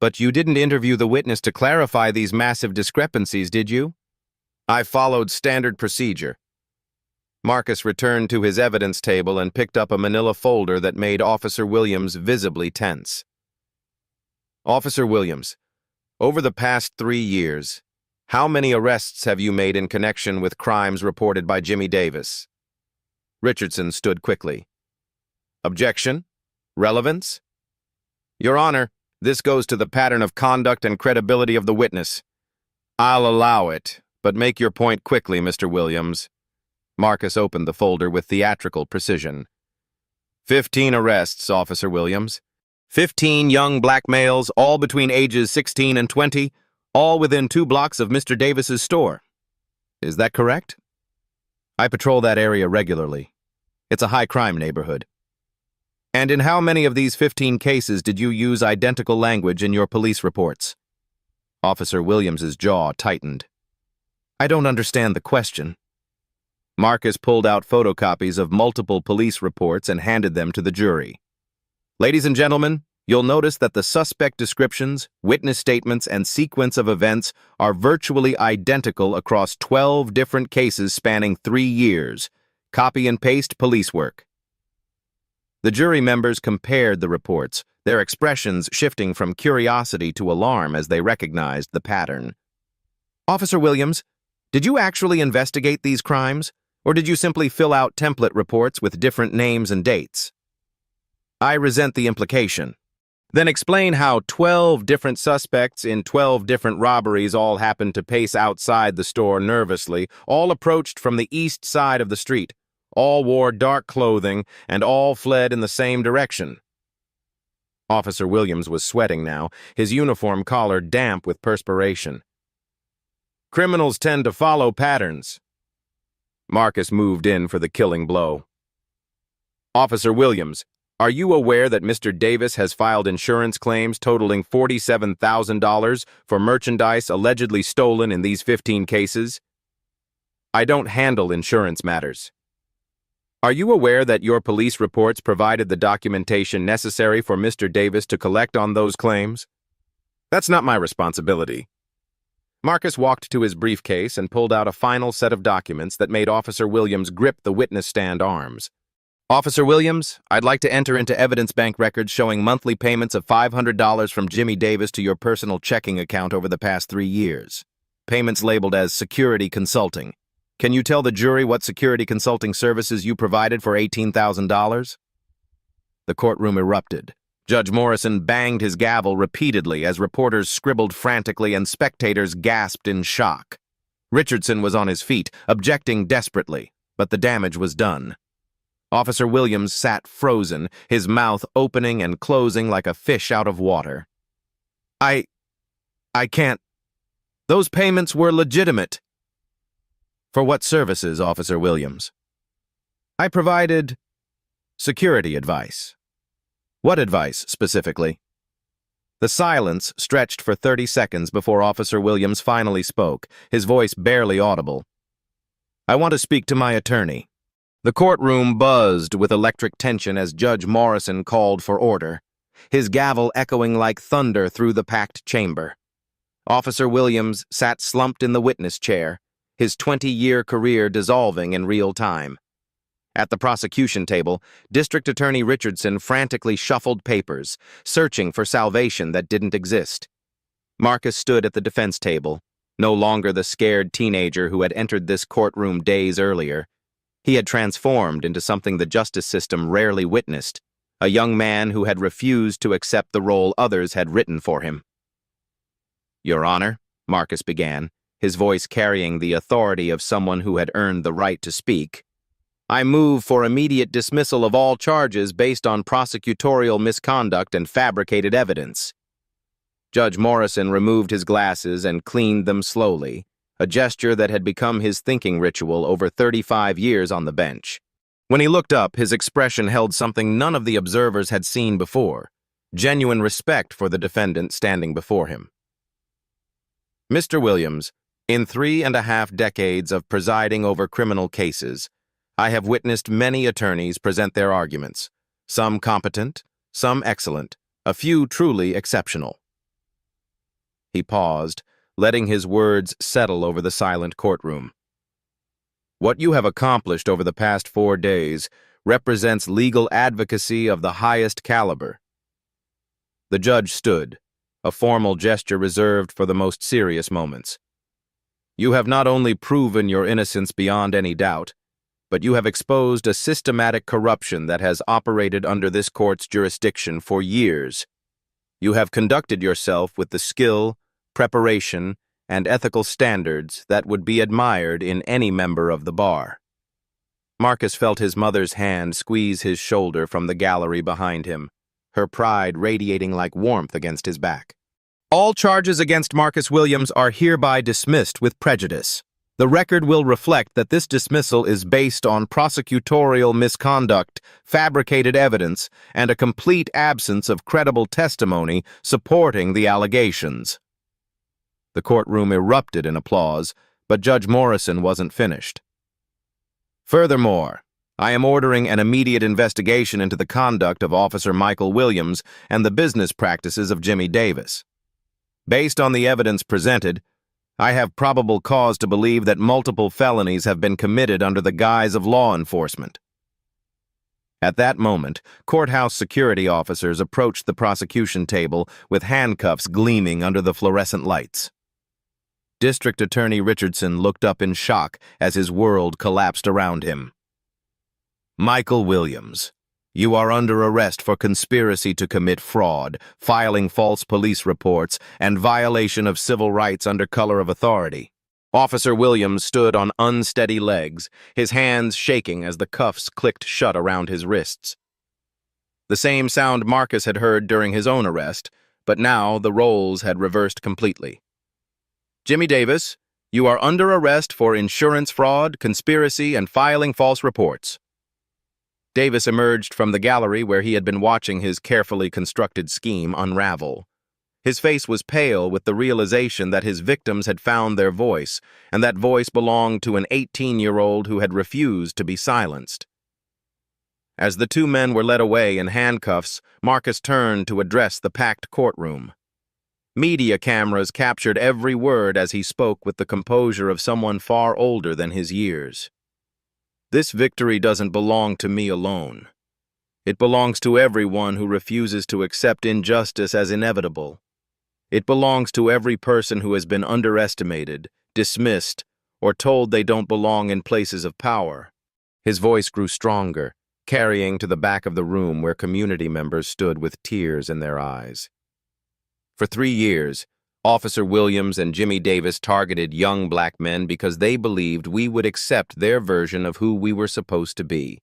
But you didn't interview the witness to clarify these massive discrepancies, did you? I followed standard procedure. Marcus returned to his evidence table and picked up a manila folder that made Officer Williams visibly tense. Officer Williams, over the past 3 years, how many arrests have you made in connection with crimes reported by Jimmy Davis? Richardson stood quickly. Objection? Relevance? Your Honor, this goes to the pattern of conduct and credibility of the witness. I'll allow it, but make your point quickly, Mr. Williams. Marcus opened the folder with theatrical precision. 15 arrests, Officer Williams. 15 young black males, all between ages 16 and 20, all within 2 blocks of Mr. Davis's store. Is that correct? I patrol that area regularly. It's a high-crime neighborhood. And in how many of these 15 cases did you use identical language in your police reports? Officer Williams's jaw tightened. I don't understand the question. Marcus pulled out photocopies of multiple police reports and handed them to the jury. Ladies and gentlemen, you'll notice that the suspect descriptions, witness statements, and sequence of events are virtually identical across 12 different cases spanning 3 years. Copy and paste police work. The jury members compared the reports, their expressions shifting from curiosity to alarm as they recognized the pattern. Officer Williams, did you actually investigate these crimes, or did you simply fill out template reports with different names and dates? I resent the implication. Then explain how 12 different suspects in 12 different robberies all happened to pace outside the store nervously, all approached from the east side of the street, all wore dark clothing, and all fled in the same direction. Officer Williams was sweating now, his uniform collar damp with perspiration. Criminals tend to follow patterns. Marcus moved in for the killing blow. Officer Williams, are you aware that Mr. Davis has filed insurance claims totaling $47,000 for merchandise allegedly stolen in these 15 cases? I don't handle insurance matters. Are you aware that your police reports provided the documentation necessary for Mr. Davis to collect on those claims? That's not my responsibility. Marcus walked to his briefcase and pulled out a final set of documents that made Officer Williams grip the witness stand arms. Officer Williams, I'd like to enter into evidence bank records showing monthly payments of $500 from Jimmy Davis to your personal checking account over the past 3 years. Payments labeled as security consulting. Can you tell the jury what security consulting services you provided for $18,000? The courtroom erupted. Judge Morrison banged his gavel repeatedly as reporters scribbled frantically and spectators gasped in shock. Richardson was on his feet, objecting desperately, but the damage was done. Officer Williams sat frozen, his mouth opening and closing like a fish out of water. I can't. Those payments were legitimate. For what services, Officer Williams? I provided security advice. What advice, specifically? The silence stretched for 30 seconds before Officer Williams finally spoke, his voice barely audible. I want to speak to my attorney. The courtroom buzzed with electric tension as Judge Morrison called for order, his gavel echoing like thunder through the packed chamber. Officer Williams sat slumped in the witness chair, his 20-year career dissolving in real time. At the prosecution table, District Attorney Richardson frantically shuffled papers, searching for salvation that didn't exist. Marcus stood at the defense table, no longer the scared teenager who had entered this courtroom days earlier. He had transformed into something the justice system rarely witnessed, a young man who had refused to accept the role others had written for him. Your Honor, Marcus began, his voice carrying the authority of someone who had earned the right to speak. I move for immediate dismissal of all charges based on prosecutorial misconduct and fabricated evidence. Judge Morrison removed his glasses and cleaned them slowly, a gesture that had become his thinking ritual over 35 years on the bench. When he looked up, his expression held something none of the observers had seen before, genuine respect for the defendant standing before him. Mr. Williams, in 3.5 decades of presiding over criminal cases, I have witnessed many attorneys present their arguments, Some competent, some excellent, a few truly exceptional. He paused, letting his words settle over the silent courtroom. What you have accomplished over the past 4 days represents legal advocacy of the highest caliber. The judge stood, a formal gesture reserved for the most serious moments. You have not only proven your innocence beyond any doubt, but you have exposed a systematic corruption that has operated under this court's jurisdiction for years. You have conducted yourself with the skill, preparation, and ethical standards that would be admired in any member of the bar. Marcus felt his mother's hand squeeze his shoulder from the gallery behind him, her pride radiating like warmth against his back. All charges against Marcus Williams are hereby dismissed with prejudice. The record will reflect that this dismissal is based on prosecutorial misconduct, fabricated evidence, and a complete absence of credible testimony supporting the allegations. The courtroom erupted in applause, but Judge Morrison wasn't finished. Furthermore, I am ordering an immediate investigation into the conduct of Officer Michael Williams and the business practices of Jimmy Davis. Based on the evidence presented, I have probable cause to believe that multiple felonies have been committed under the guise of law enforcement. At that moment, courthouse security officers approached the prosecution table with handcuffs gleaming under the fluorescent lights. District Attorney Richardson looked up in shock as his world collapsed around him. Michael Williams, you are under arrest for conspiracy to commit fraud, filing false police reports, and violation of civil rights under color of authority. Officer Williams stood on unsteady legs, his hands shaking as the cuffs clicked shut around his wrists. The same sound Marcus had heard during his own arrest, but now the roles had reversed completely. Jimmy Davis, you are under arrest for insurance fraud, conspiracy, and filing false reports. Davis emerged from the gallery where he had been watching his carefully constructed scheme unravel. His face was pale with the realization that his victims had found their voice, and that voice belonged to an 18-year-old who had refused to be silenced. As the two men were led away in handcuffs, Marcus turned to address the packed courtroom. Media cameras captured every word as he spoke with the composure of someone far older than his years. This victory doesn't belong to me alone. It belongs to everyone who refuses to accept injustice as inevitable. It belongs to every person who has been underestimated, dismissed, or told they don't belong in places of power. His voice grew stronger, carrying to the back of the room where community members stood with tears in their eyes. For 3 years, Officer Williams and Jimmy Davis targeted young black men because they believed we would accept their version of who we were supposed to be.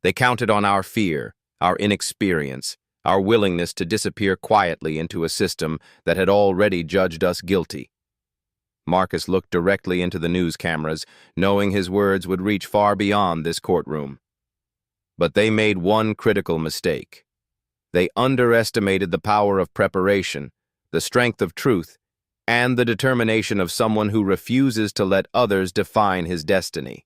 They counted on our fear, our inexperience, our willingness to disappear quietly into a system that had already judged us guilty. Marcus looked directly into the news cameras, knowing his words would reach far beyond this courtroom. But they made one critical mistake. They underestimated the power of preparation, the strength of truth, and the determination of someone who refuses to let others define his destiny.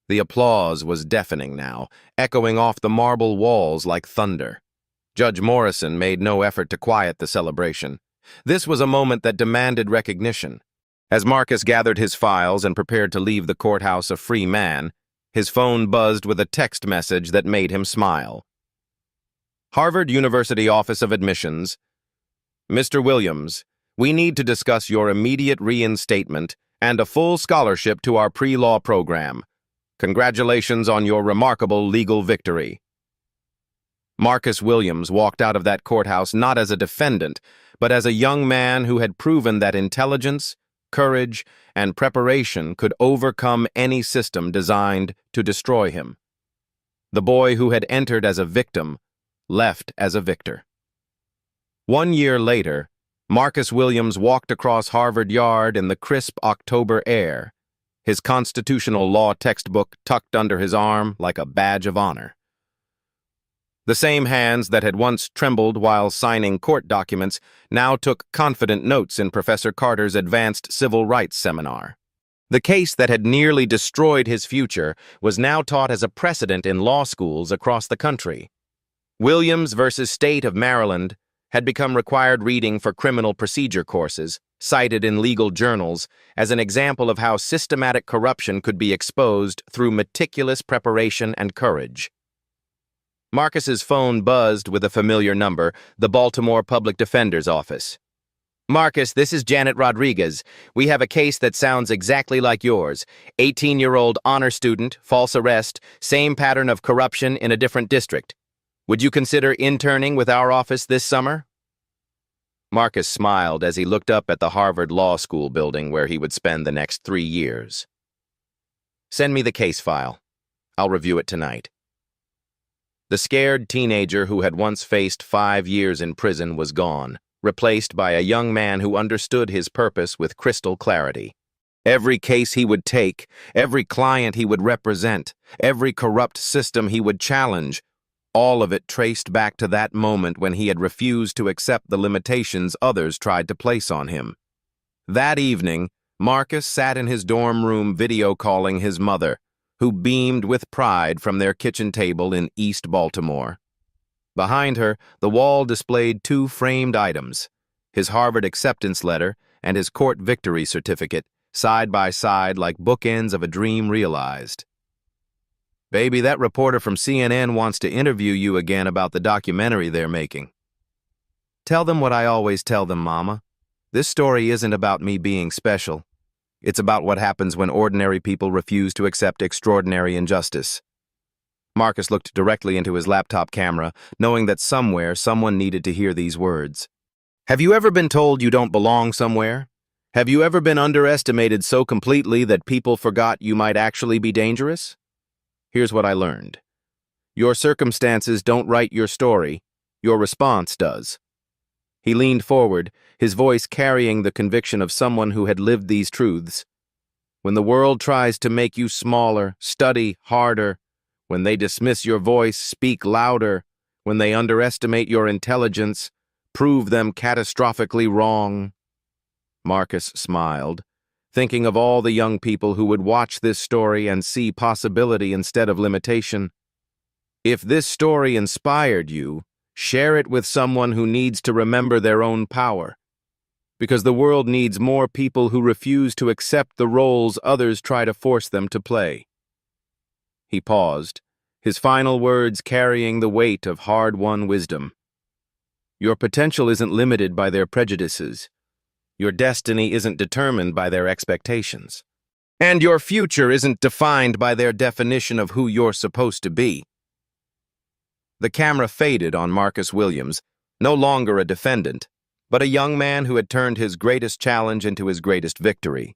The applause was deafening now, echoing off the marble walls like thunder. Judge Morrison made no effort to quiet the celebration. This was a moment that demanded recognition. As Marcus gathered his files and prepared to leave the courthouse a free man, his phone buzzed with a text message that made him smile. Harvard University Office of Admissions. Mr. Williams, we need to discuss your immediate reinstatement and a full scholarship to our pre-law program. Congratulations on your remarkable legal victory. Marcus Williams walked out of that courthouse not as a defendant, but as a young man who had proven that intelligence, courage, and preparation could overcome any system designed to destroy him. The boy who had entered as a victim left as a victor. 1 year later, Marcus Williams walked across Harvard Yard in the crisp October air, his constitutional law textbook tucked under his arm like a badge of honor. The same hands that had once trembled while signing court documents now took confident notes in Professor Carter's advanced civil rights seminar. The case that had nearly destroyed his future was now taught as a precedent in law schools across the country. Williams versus State of Maryland had become required reading for criminal procedure courses, cited in legal journals as an example of how systematic corruption could be exposed through meticulous preparation and courage. Marcus's phone buzzed with a familiar number, the Baltimore Public Defender's Office. "Marcus, this is Janet Rodriguez. We have a case that sounds exactly like yours. 18-year-old honor student, false arrest, same pattern of corruption in a different district. Would you consider interning with our office this summer?" Marcus smiled as he looked up at the Harvard Law School building where he would spend the next 3 years. "Send me the case file. I'll review it tonight." The scared teenager who had once faced 5 years in prison was gone, replaced by a young man who understood his purpose with crystal clarity. Every case he would take, every client he would represent, every corrupt system he would challenge, all of it traced back to that moment when he had refused to accept the limitations others tried to place on him. That evening, Marcus sat in his dorm room video calling his mother, who beamed with pride from their kitchen table in East Baltimore. Behind her, the wall displayed 2 framed items, his Harvard acceptance letter and his court victory certificate, side by side like bookends of a dream realized. "Baby, that reporter from CNN wants to interview you again about the documentary they're making." "Tell them what I always tell them, Mama. This story isn't about me being special. It's about what happens when ordinary people refuse to accept extraordinary injustice." Marcus looked directly into his laptop camera, knowing that somewhere someone needed to hear these words. Have you ever been told you don't belong somewhere? Have you ever been underestimated so completely that people forgot you might actually be dangerous? Here's what I learned. Your circumstances don't write your story. Your response does. He leaned forward, his voice carrying the conviction of someone who had lived these truths. When the world tries to make you smaller, study harder. When they dismiss your voice, speak louder. When they underestimate your intelligence, prove them catastrophically wrong. Marcus smiled, thinking of all the young people who would watch this story and see possibility instead of limitation. If this story inspired you, share it with someone who needs to remember their own power. Because the world needs more people who refuse to accept the roles others try to force them to play. He paused, his final words carrying the weight of hard-won wisdom. Your potential isn't limited by their prejudices. Your destiny isn't determined by their expectations. And your future isn't defined by their definition of who you're supposed to be. The camera faded on Marcus Williams, no longer a defendant, but a young man who had turned his greatest challenge into his greatest victory.